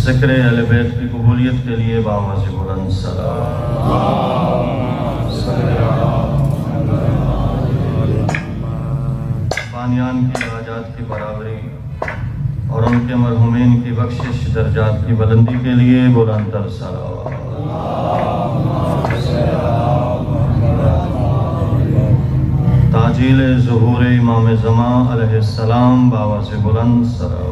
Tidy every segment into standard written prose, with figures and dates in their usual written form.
ذکر اہل بیت کی قبولیت کے لیے بآواز بلند بانیان کی حاجات کی برابری اور ان کے مرحومین کی بخشش درجات کی بلندی کے لیے بلند تر صلوات۔ تاجیل ظہور امام زمان علیہ السلام بآواز بلند صلوات۔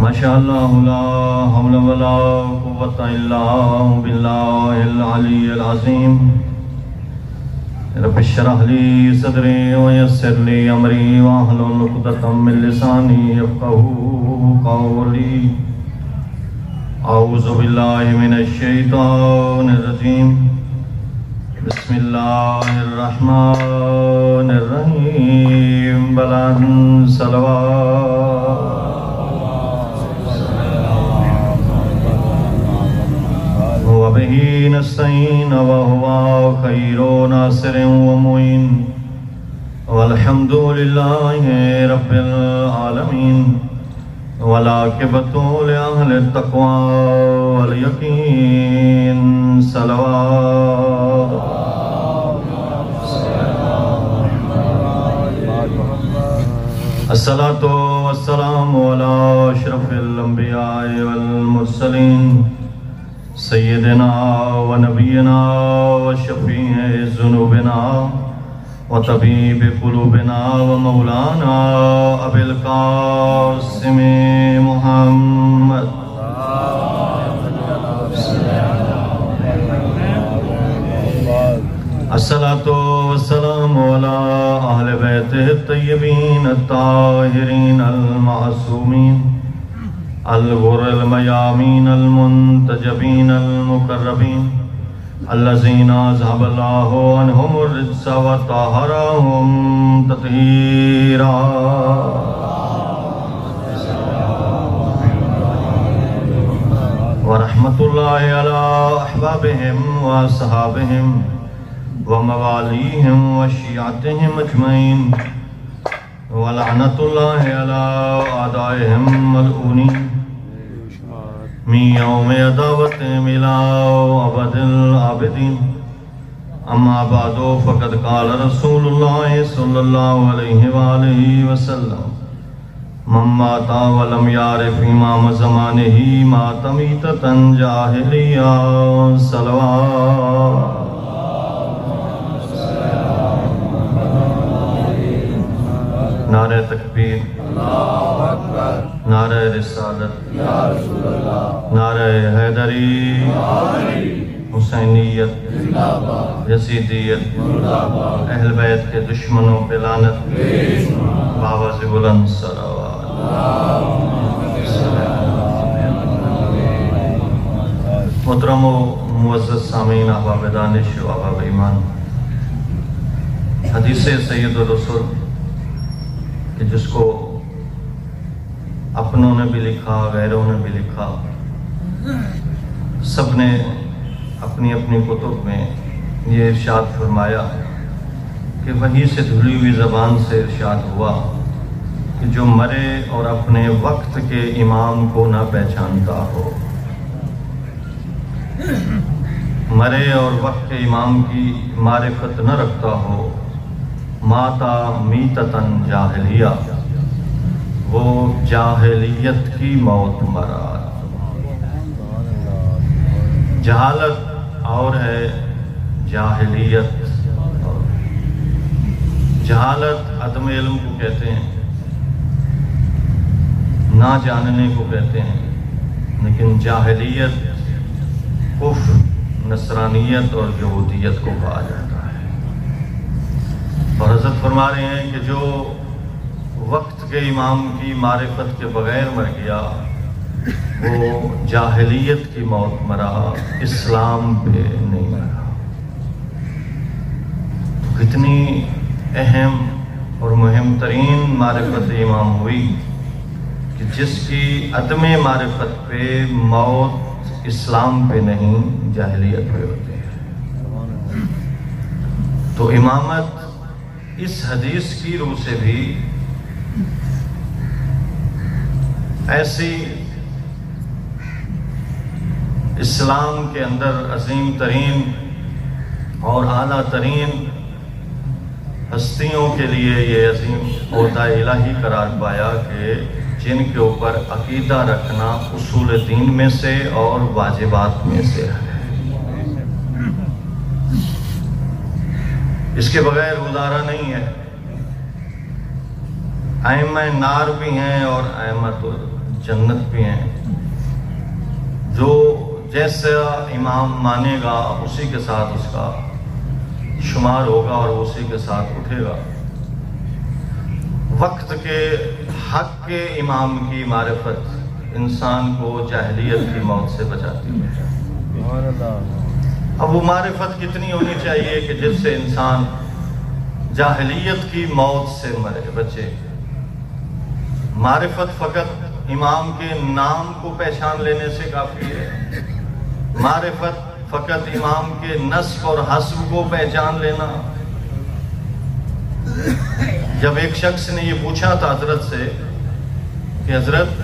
ماشاءاللہ لا حول ولا قوة الا باللہ العلی العظیم۔ رب اشرح لی صدری ویسر لی امری واحلل عقدۃ من لسانی یفقہوا قولی۔ اعوذ باللہ من الشیطان الرجیم۔ بسم اللہ الرحمن الرحیم۔ بلند صلوات۔ وبه نستعين وهو خير ناصر ومعين والحمد لله رب العالمين والعاقبة لأهل التقوى واليقين صلوات۔ الصلاة والسلام على أشرف الأنبياء والمرسلين سیدنا و نبینا و شفیع ذنوبنا و طبیب قلوبنا و مولانا ابی القاسم محمد الصلاة والسلام على اہل بیتہ الطیبین الطاہرین المعصومین الغر المیامین المنتجبین المقربین الذین اذهب اللہ عنہم الرجس وطہرہم تطہیرا۔ ورحمۃ اللہ علی احبابہم واصحابہم وموالیہم وشیعتہم اجمعین ولعنۃ اللہ علی اعدائہم ملعونین من یوم عداوتہم الی ابد الآبدین۔ اما بعد فقد قال رسول اللہ صلی اللہ علیہ وآلہ وسلم من مات ولم یعرف امام زمانہ مات میتۃ جاہلیہ صلوات۔ نعرہ تکبیر، نعرہ رسالت، نعرہ حیدری، حسینیت، یزیدیت، اہل بیت کے دشمنوں پہ لعنت، بآواز بلند صلوات۔ محترم و معزز سامعین، احباب دانش و احباب ایمان، حدیث سید الرسول کہ جس کو اپنوں نے بھی لکھا، غیروں نے بھی لکھا، سب نے اپنی اپنی کتب میں یہ ارشاد فرمایا کہ وحی سے دھلی ہوئی زبان سے ارشاد ہوا کہ جو مرے اور اپنے وقت کے امام کو نہ پہچانتا ہو، مرے اور وقت کے امام کی معرفت نہ رکھتا ہو، ماتا میتتن جاہلیہ، وہ جاہلیت کی موت مرا۔ جہالت اور ہے جاہلیت اور جہالت عدم علم کو کہتے ہیں، نہ جاننے کو کہتے ہیں، لیکن جاہلیت کفر، نصرانیت اور یہودیت کو کہا جاتا ہے۔ اور حضرت فرما رہے ہیں کہ جو وقت کے امام کی معرفت کے بغیر مر گیا وہ جاہلیت کی موت مرا، اسلام پہ نہیں مرا۔ تو کتنی اہم اور مہم ترین معرفت امام ہوئی کہ جس کی عدم معرفت پہ موت اسلام پہ نہیں، جاہلیت پہ ہوتی ہے۔ تو امامت اس حدیث کی روح سے بھی ایسی اسلام کے اندر عظیم ترین اور اعلیٰ ترین ہستیوں کے لیے یہ عظیم عہدہ الہی قرار پایا کہ جن کے اوپر عقیدہ رکھنا اصول دین میں سے اور واجبات میں سے ہے، اس کے بغیر گزارا نہیں ہے۔ ائمہ نار بھی ہیں اور ائمۃ الجنت بھی ہیں، جو جیسا امام مانے گا اسی کے ساتھ اس کا شمار ہوگا اور اسی کے ساتھ اٹھے گا۔ وقت کے حق کے امام کی معرفت انسان کو جاہلیت کی موت سے بچاتی ہے۔ اب وہ معرفت کتنی ہونی چاہیے کہ جس سے انسان جاہلیت کی موت سے بچے؟ معرفت فقط امام کے نام کو پہچان لینے سے کافی ہے، معرفت فقط امام کے نسب اور حسب کو پہچان لینا۔ جب ایک شخص نے یہ پوچھا تھا حضرت سے کہ حضرت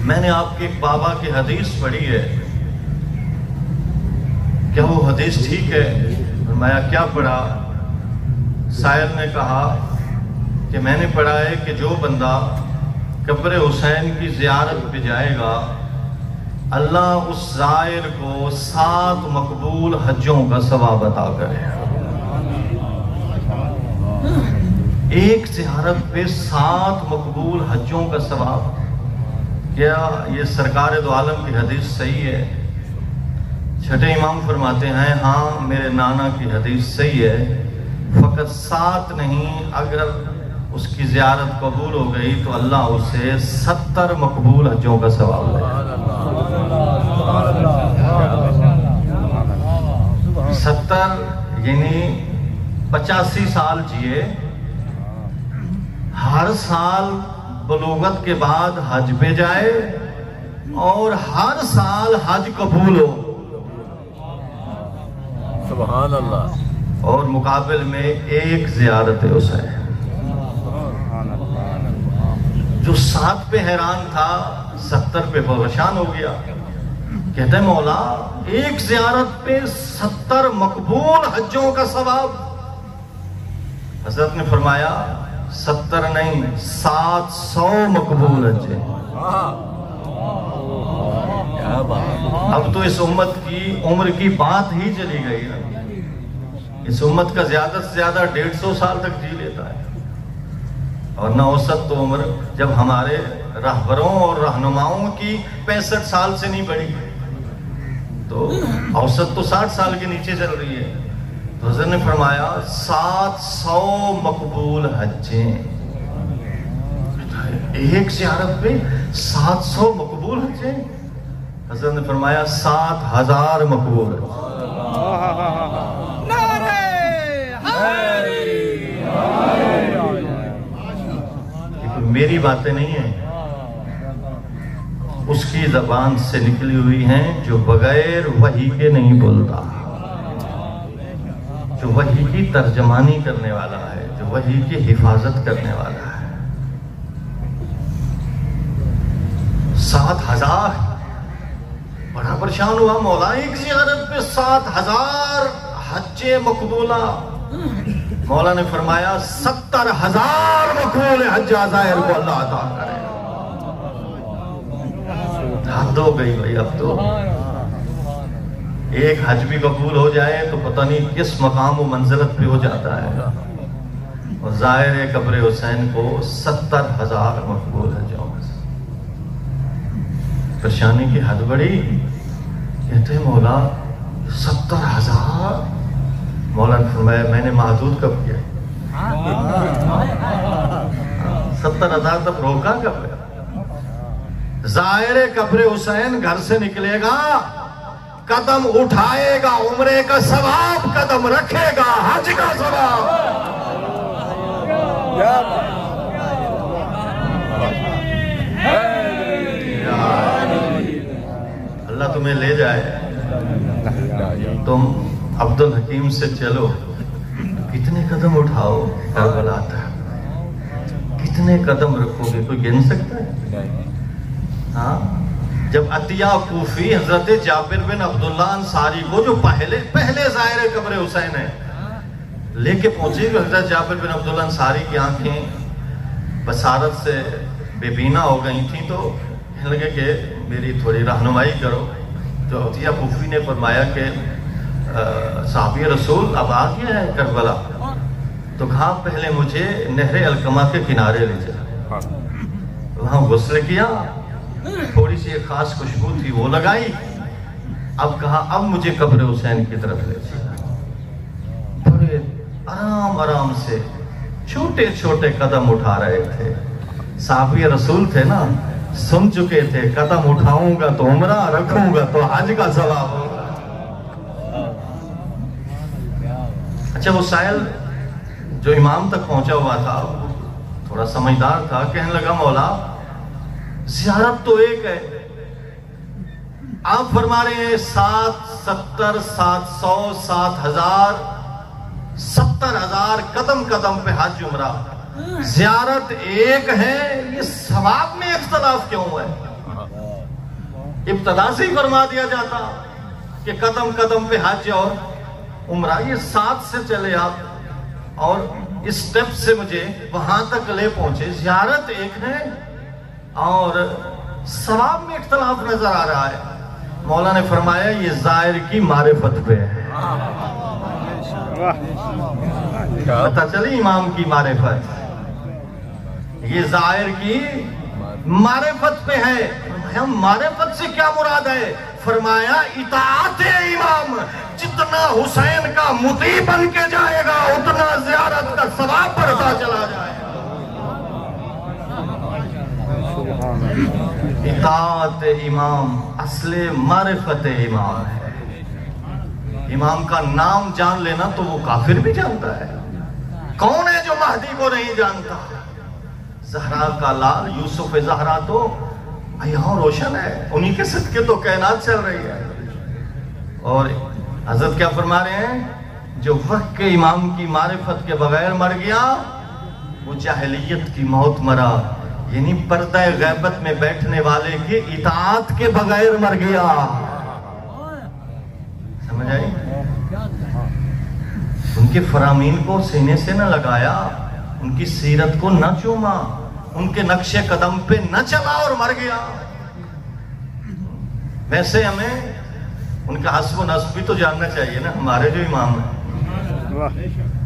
میں نے آپ کے ایک بابا کی حدیث پڑھی ہے، کیا وہ حدیث ٹھیک ہے؟ فرمایا کیا پڑھا؟ سائل نے کہا کہ میں نے پڑھا ہے کہ جو بندہ قبر حسین کی زیارت پہ جائے گا اللہ اس زائر کو 7 مقبول حجوں کا ثواب عطا کرے۔ ایک زیارت پہ 7 مقبول حجوں کا ثواب، کیا یہ سرکار دو عالم کی حدیث صحیح ہے؟ چھٹے امام فرماتے ہیں ہاں میرے نانا کی حدیث صحیح ہے، فقط 7 نہیں، اگر اس کی زیارت قبول ہو گئی تو اللہ اسے 70 مقبول حجوں کا ثواب دے۔ 70 یعنی 85 سال جیے، ہر سال بلوغت کے بعد حج پہ جائے اور ہر سال حج قبول ہو، سبحان اللہ، اور مقابل میں ایک زیارت حسین۔ جو 7 پہ حیران تھا 70 پہ پریشان ہو گیا، کہتے ہیں مولا ایک زیارت پہ 70 مقبول حجوں کا ثواب۔ حضرت نے فرمایا 70 نہیں 700 مقبول حج۔ اب تو اس امت کی عمر کی بات ہی چلی گئی نا، اس امت کا زیادہ سے زیادہ 150 سال تک جی لیتا ہے، اور نہ اوسط تو عمر جب ہمارے رہبروں اور رہنماؤں کی 65 سال سے نہیں بڑھی تو اوسط تو 60 سال کے نیچے چل رہی ہے۔ تو حضرت نے فرمایا 700 مقبول حجیں، ایک زیارت پہ 700 مقبول حجیں۔ حضرت نے فرمایا 7000 مقبول حج۔ میری باتیں نہیں ہیں، اس کی زبان سے نکلی ہوئی ہیں جو بغیر وحی کے نہیں بولتا، جو وحی کی ترجمانی کرنے والا ہے، جو وحی کی حفاظت کرنے والا ہے۔ 7000 بڑا پریشان ہوا، مولا ایک زیارت پہ 7000 حج مقبولہ۔ مولا نے فرمایا 70000 مقبول حج زائر کو اللہ عطا کرے۔ حد ہو گئی بھائی، اب تو ایک حج بھی قبول ہو جائے تو پتہ نہیں کس مقام و منزلت پہ ہو جاتا ہے، اور زائر قبر حسین کو 70000 مقبول حجوں میں سے۔ پریشانی کی حد بڑی، کہتے ہیں مولا 70000۔ مولا نے فرمایا میں نے محدود کب کیا؟ 70000 تک روکا کب؟ زائر قبر حسین گھر سے نکلے گا، قدم اٹھائے گا عمرے کا ثواب، قدم رکھے گا حج کا ثواب۔ اللہ تمہیں لے جائے، تم عبد الحکیم سے چلو، کتنے قدم اٹھاؤ کربلا تک، کتنے قدم رکھو گے کوئی گن سکتا ہے؟ ہاں جب عطیہ کوفی حضرت جابر بن عبداللہ انصاری کو جو پہلے ظاہر قبر حسین ہے لے کے پہنچی، حضرت جابر بن عبداللہ انصاری کی آنکھیں بصارت سے بے بینا ہو گئی تھیں، تو کہنے لگے کہ میری تھوڑی رہنمائی کرو. تو عطیہ کوفی نے فرمایا کہ صحابی رسول اب آ گیا ہے کربلا، تو کہا پہلے مجھے نہر القمہ کے کنارے لے جا. وہاں غسل کیا، تھوڑی سی ایک خاص خوشبو تھی وہ لگائی. اب کہا اب مجھے قبر حسین کی طرف لے جا. بڑے آرام آرام سے چھوٹے چھوٹے قدم اٹھا رہے تھے. صحابی رسول تھے نا، سن چکے تھے قدم اٹھاؤں گا تو عمرہ، رکھوں گا تو حج کا ثواب ہوگا. اچھا وہ سائل جو امام تک پہنچا ہوا تھا تھوڑا سمجھدار تھا، کہنے لگا مولا زیارت تو ایک ہے، آپ فرما رہے ہیں 7 70 700 7000 70,000 قدم قدم پہ حج عمرہ، زیارت ایک ہے، یہ ثواب میں اختلاف کیوں ہے؟ ابتدا سے ہی فرما دیا جاتا کہ قدم قدم پہ حج اور عمرہ. یہ 7 سے چلے آپ اور اس سٹیپ سے مجھے وہاں تک لے پہنچے. زیارت ایک ہے اور ثواب میں اختلاف نظر آ رہا ہے. مولا نے فرمایا یہ ظاہر کی معرفت پہ ہے. پتہ چلی امام کی معرفت، یہ ظاہر کی معرفت پہ ہے. ہم معرفت سے کیا مراد ہے؟ فرمایا اطاعت امام، جتنا حسین کا مطیع بن کے جائے گا اتنا زیارت کا ثواب بڑھتا چلا جائے گا. اطاعت امام اصل معرفت امام ہے. امام کا نام جان لینا تو وہ کافر بھی جانتا ہے. کون ہے جو مہدی کو نہیں جانتا؟ زہرا کا لال یوسف زہرا تو یہاں روشن ہے، انہی کے صدقے تو کائنات چل رہی ہے. اور حضرت کیا فرما رہے ہیں؟ جو وقت کے امام کی معرفت کے بغیر مر گیا وہ جاہلیت کی موت مرا، یعنی پردہ غیبت میں بیٹھنے والے کی اطاعت کے بغیر مر گیا. سمجھ آئی؟ ان کے فرامین کو سینے سے نہ لگایا، ان کی سیرت کو نہ چوما، ان کے نقش قدم پہ نہ چلا اور مر گیا. ویسے ہمیں ان کا حسب و نسب بھی تو جاننا چاہیے نا، ہمارے جو امام ہیں.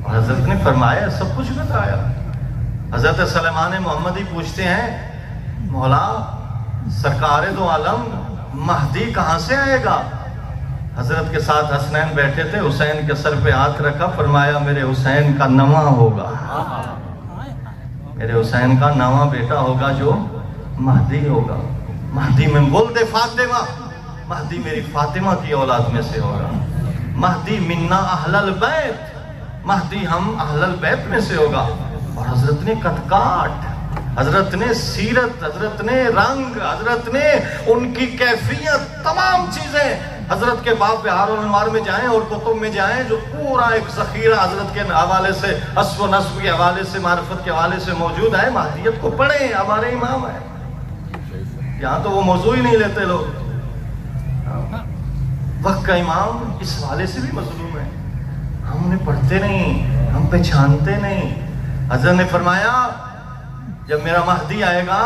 حضرت نے فرمایا، سب کچھ بتایا. حضرت سلیمان محمدی پوچھتے ہیں مولا سرکار دو عالم مہدی کہاں سے آئے گا؟ حضرت کے ساتھ حسنین بیٹھے تھے، حسین کے سر پہ ہاتھ رکھا، فرمایا میرے حسین کا نواں ہوگا، میرے حسین کا نواں بیٹا ہوگا جو مہدی ہوگا. مہدی میں ولد فاطمہ، مہدی میری فاطمہ کی اولاد میں سے ہوگا. مہدی منا اہل البیت، مہدی ہم اہل البیت میں سے ہوگا. اور حضرت نے قد کاٹ، حضرت نے سیرت، حضرت نے رنگ، حضرت نے ان کی کیفیت، تمام چیزیں حضرت کے باب بہار الانوار میں جائیں اور کتب میں جائیں جو پورا ایک ذخیرہ حضرت کے حوالے سے، حسب و نسب کے حوالے سے، معرفت کے حوالے سے موجود ہے. مہدیت کو پڑھیں، ہمارے امام ہیں. یہاں تو وہ موضوع ہی نہیں لیتے لوگ. وقت کا امام اس حوالے سے بھی مظلوم ہے. ہم انہیں پڑھتے نہیں، ہم پہچانتے نہیں. حضرت نے فرمایا جب میرا مہدی آئے گا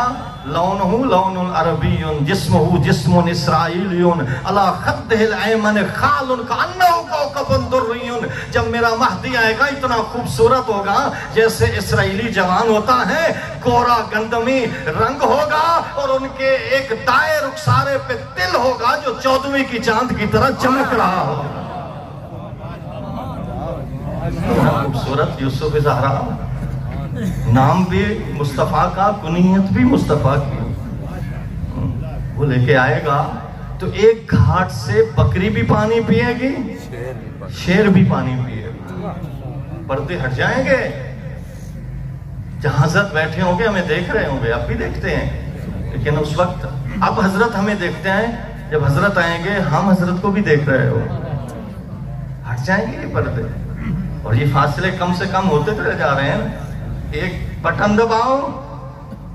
لونہ لون عربی جسمہ جسم اسرائیلی علی خدہ الایمن خال کانہ کوکب دری. جب میرا مہدی آئے گا اتنا خوبصورت ہوگا جیسے اسرائیلی جوان ہوتا ہے، گورا گندمی رنگ ہوگا اور ان کے ایک دائے رخسارے پہ تل ہوگا جو 14ویں کی چاند کی طرح چمک رہا ہوگا. خوبصورت یوسف زہرا، نام بھی مصطفیٰ کا، کنیت بھی مصطفیٰ کی. وہ لے کے آئے گا تو ایک گھاٹ سے بکری بھی پانی پیے گی، شیر بھی پانی پیے گا. پردے ہٹ جائیں گے. جہاں حضرت بیٹھے ہوں گے ہمیں دیکھ رہے ہوں گے، اب بھی دیکھتے ہیں، لیکن اس وقت اب حضرت ہمیں دیکھتے ہیں. جب حضرت آئیں گے ہم حضرت کو بھی دیکھ رہے ہوں. ہٹ جائیں گے یہ پردے اور یہ فاصلے کم سے کم ہوتے چلے جا رہے ہیں. ایک بٹن دباؤ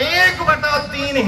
1/3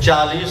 40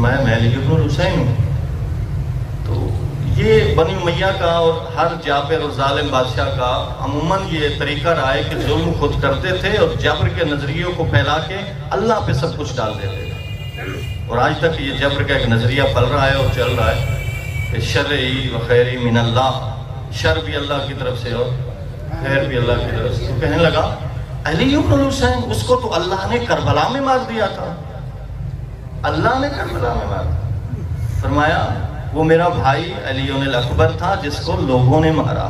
فرمایا میں علی ابن الحسین ہوں. تو یہ بنی امیہ کا اور ہر جابر اور ظالم بادشاہ کا عموماً یہ طریقہ رہا ہے کہ ظلم خود کرتے تھے اور جبر کے نظریوں کو پھیلا کے اللہ پہ سب کچھ ڈال دیتے تھے. اور آج تک یہ جبر کا ایک نظریہ پل رہا ہے اور چل رہا ہے کہ شرعی و خیری من اللہ، شر بھی اللہ کی طرف سے اور خیر بھی اللہ کی طرف سے. تو کہنے لگا علی ابن الحسین، اس کو تو اللہ نے کربلا میں مار دیا تھا، اللہ نے کربلا میں مار دیا. فرمایا وہ میرا بھائی علی الاکبر تھا جس کو لوگوں نے مارا،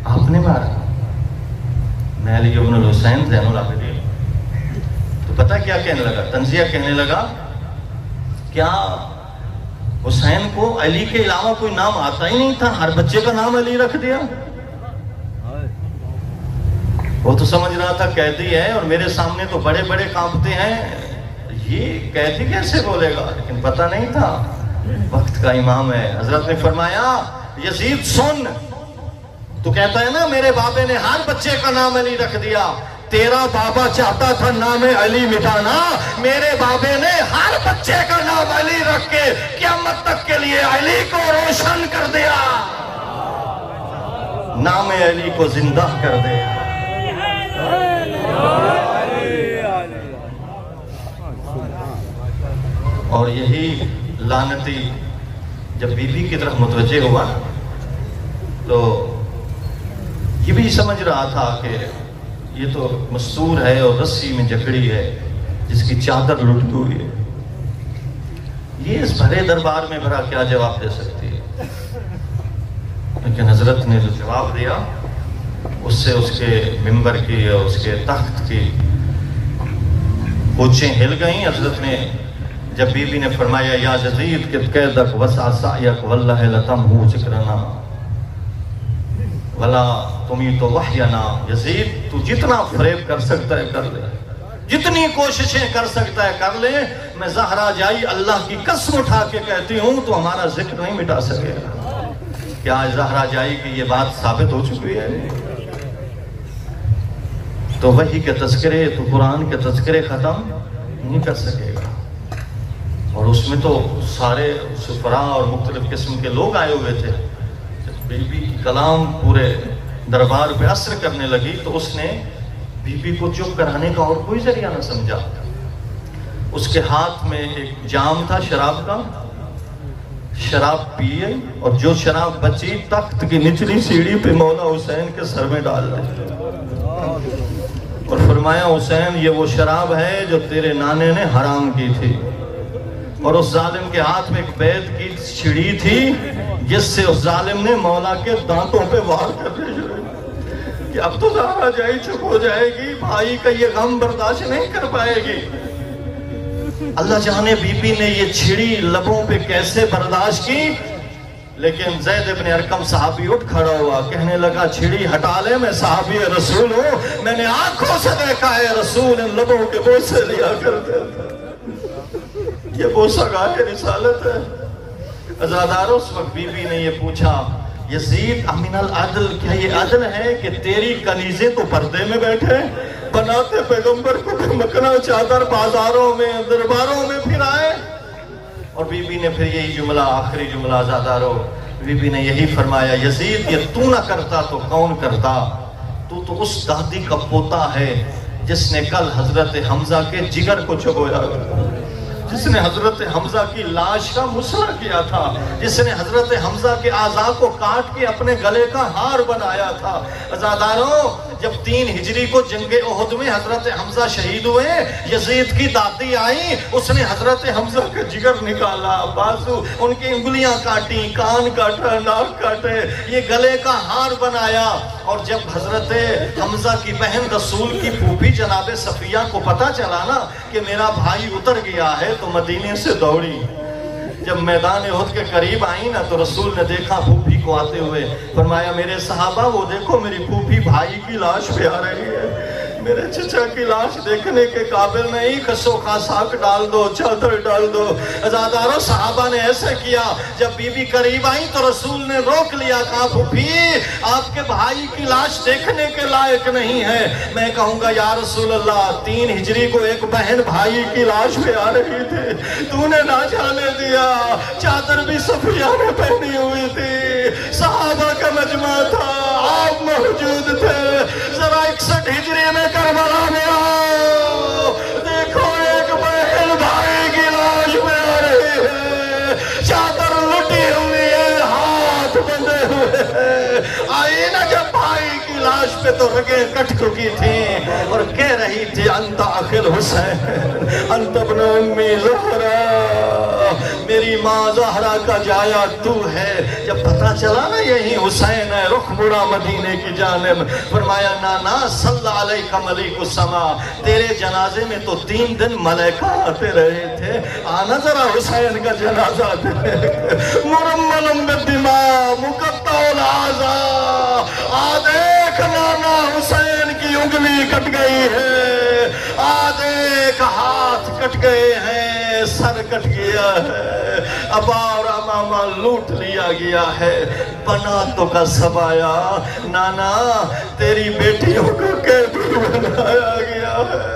آپ نے مارا. میں علی ابن الحسین زین العابدین. تو پتہ کیا کہنے لگا؟ تنزیہ کہنے لگا کیا حسین کو علی کے علاوہ کوئی نام آتا ہی نہیں تھا؟ ہر بچے کا نام علی رکھ دیا. وہ تو سمجھ رہا تھا قیدی ہے اور میرے سامنے تو بڑے بڑے کانپتے ہیں، یہ قیدی کیسے بولے گا؟ لیکن پتہ نہیں تھا وقت کا امام ہے. حضرت نے فرمایا یزید سن، تو کہتا ہے نا میرے بابے نے ہر بچے کا نام علی رکھ دیا. تیرا بابا چاہتا تھا نام علی مٹانا، میرے بابے نے ہر بچے کا نام علی رکھ کے قیامت تک کے لیے علی کو روشن کر دیا، نام علی کو زندہ کر دیا. اور یہی لعنتی جب بی بی کی طرف متوجہ ہوا تو یہ بھی سمجھ رہا تھا کہ یہ تو مستور ہے اور رسی میں جکڑی ہے جس کی چادر لٹکی ہوئی ہے، یہ اس بھرے دربار میں بھرا کیا جواب دے سکتی ہے. لیکن حضرت نے جو جواب دیا اس سے اس کے ممبر کی اور اس کے تخت کی کوچیں ہل گئیں. حضرت نے جب بی بی نے فرمایا یا یزید کہ قیدک وسع سعیک واللہ لتمہو ذکرنا ولا تمی تو وحینا. یزید تو جتنا فریب کر سکتا ہے کر لے، جتنی کوششیں کر سکتا ہے کر لے، میں زہرا جائی اللہ کی قسم اٹھا کے کہتی ہوں تو ہمارا ذکر نہیں مٹا سکے گا. کیا آج زہرا جائی کہ یہ بات ثابت ہو چکی ہے؟ تو وحی کے تذکرے، تو قرآن کے تذکرے ختم نہیں کر سکے گا. اور اس میں تو سارے سفراء اور مختلف قسم کے لوگ آئے ہوئے تھے. جب بی بی کی کلام پورے دربار پہ اثر کرنے لگی تو اس نے بی بی کو چپ کرانے کا اور کوئی ذریعہ نہ سمجھا. اس کے ہاتھ میں ایک جام تھا شراب کا، شراب پیے اور جو شراب بچی تخت کی نچلی سیڑھی پہ مولا حسین کے سر میں ڈال دی اور فرمایا حسین یہ وہ شراب ہے جو تیرے نانے نے حرام کی تھی. اور اس ظالم کے ہاتھ میں ایک بیت کی چھڑی تھی جس سے اس ظالم نے مولا کے دانتوں پہ وار کرنے شروع کہ اب تو زہرا جائی چپ ہو جائے گی، بھائی کا یہ غم برداشت نہیں کر پائے گی. اللہ جانے بی بی نے یہ چھڑی لبوں پہ کیسے برداشت کی. لیکن زید ابن ارقم صحابی اٹھ کھڑا ہوا، کہنے لگا چھڑی ہٹا لے، میں صحابی رسول ہوں، میں نے آنکھوں سے دیکھا ہے رسول ان لبوں کے بوسے لیا کرتے تھے. یہ بوسہ گاہ رسالت ہے. عزاداروں اس وقت بی بی نے یہ پوچھا یزید امین العدل، کیا یہ عدل ہے کہ تیری کنیزیں تو پردے میں بیٹھے بناتے پیغمبر کو مکنا چادر بازاروں میں درباروں میں پھر آئے؟ اور بی بی نے پھر یہی جملہ، آخری جملہ عزاداروں، بی بی نے یہی فرمایا یزید یہ تو نہ کرتا تو کون کرتا؟ تو اس دادی کا پوتا ہے جس نے کل حضرت حمزہ کے جگر کو چبویا، جس نے حضرت حمزہ کی لاش کا مسئلہ کیا تھا، جس نے حضرت حمزہ کے اعضاء کو کاٹ کے اپنے گلے کا ہار بنایا تھا. عزاداروں جب 3 ہجری کو جنگ احد میں حضرت حمزہ شہید ہوئے، یزید کی دادی آئی، اس نے حضرت حمزہ کا جگر نکالا، بازو ان کی انگلیاں کاٹی، کان کاٹا، ناک کاٹے، یہ گلے کا ہار بنایا. اور جب حضرت حمزہ کی بہن رسول کی پھوپھی جناب صفیہ کو پتا چلا نا کہ میرا بھائی اتر گیا ہے تو مدینے سے دوڑی. جب میدان احد کے قریب آئی نا تو رسول نے دیکھا پھوپھی کو آتے ہوئے، فرمایا میرے صحابہ وہ دیکھو میری پھوپھی بھائی کی لاش پہ آ رہی ہے. میرے چچا کی لاش دیکھنے کے قابل نہیں، خسو خاساک ڈال دو، چادر ڈال دو۔ عزاداروں صحابہ نے ایسے کیا، جب بی بی قریب آئیں تو رسول نے روک لیا، کہا پھوپھی آپ کے بھائی کی لاش دیکھنے کے لائق نہیں ہے۔ میں کہوں گا یا رسول اللہ 3 ہجری کو ایک بہن بھائی کی لاش پہ آ رہی تھی، تو نے نہ جانے دیا، چادر بھی صفیہ نے پہنی ہوئی تھی، صحابہ کا مجمع تھا، آپ موجود تھے۔ ذرا 61 ہجری میں کربلا میں آؤ، دیکھو ایک بہن بھائی کی لاش میں آ رہی ہے، چادر لٹی ہوئی ہے، ہاتھ بندھے ہوئے ہیں۔ آئی نا جب بھائی کی لاش پہ تو رگیں کٹ چکی تھیں اور کہہ رہی تھی انت اخی الحسین انت ابن امی زہرا، میری ماں زہرا کا جایا تو ہے۔ جب پتہ چلا نا یہی حسین ہے، رخ مڑا مدینے کی جانب، فرمایا نانا صلی علیہ ملیک السما، تیرے جنازے میں تو 3 دن ملائکہ آتے رہے تھے، آنا ذرا حسین کا جنازہ دیکھ، مرملم بالدماء مقطع الاعضاء، دیکھ نانا حسین کی انگلی کٹ گئی ہے، دیکھ ہاتھ کٹ گئے ہیں، سر کٹ گیا ہے، ابا اور امامہ لوٹ لیا گیا ہے، بناتوں کا سبایا، نانا تیری بیٹیوں کو قیدی بنایا گیا ہے۔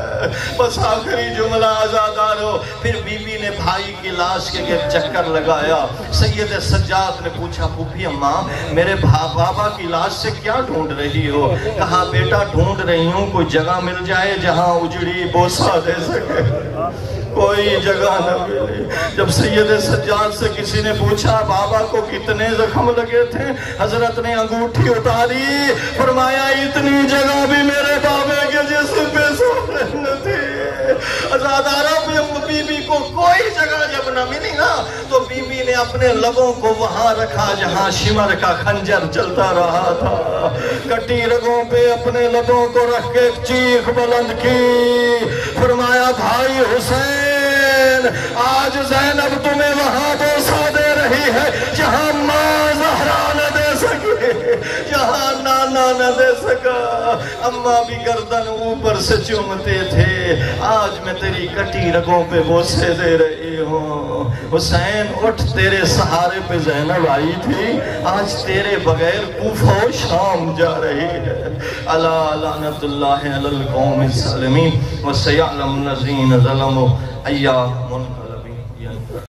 بس آخری جملہ عزادارو، پھر بی بی نے بھائی کی لاش کے گرد چکر لگایا۔ سید سجاد نے پوچھا پھوپھی اماں میرے بابا کی لاش سے کیا ڈھونڈ رہی ہو؟ کہا بیٹا ڈھونڈ رہی ہوں کوئی جگہ مل جائے جہاں اجڑی بوسہ دے سکے، کوئی جگہ نہ ملی۔ جب سید سجاد سے کسی نے پوچھا بابا کو کتنے زخم لگے تھے، حضرت نے انگوٹھی اتاری، فرمایا اتنی جگہ بھی میرے بابے کے جسم پہ سونے نہ تھی۔ عزادارہ بی بی کو کوئی جگہ جب نہ ملی نا تو بی بی نے اپنے لبوں کو وہاں رکھا جہاں شمر کا خنجر چلتا رہا تھا، کٹی رگوں پہ اپنے لبوں کو رکھ کے چیخ بلند کی، فرمایا بھائی حسین آج زینب تمہیں وہاں بوسہ دے رہی ہے جہاں ماں زہرا نہ دے سکے، جہاں نانا نہ دے سکا، اماں بھی گردن اوپر سے چومتے تھے، آج میں تیری کٹی رگوں پہ بوسے دے رہی ہوں۔ حسین اٹھ، تیرے سہارے پہ زینب آئی تھی، آج تیرے بغیر کوفہ و شام جا رہی ہے۔ الا لعنت اللہ علی القوم الظالمین وسیعلم الذین ظلموا ایہم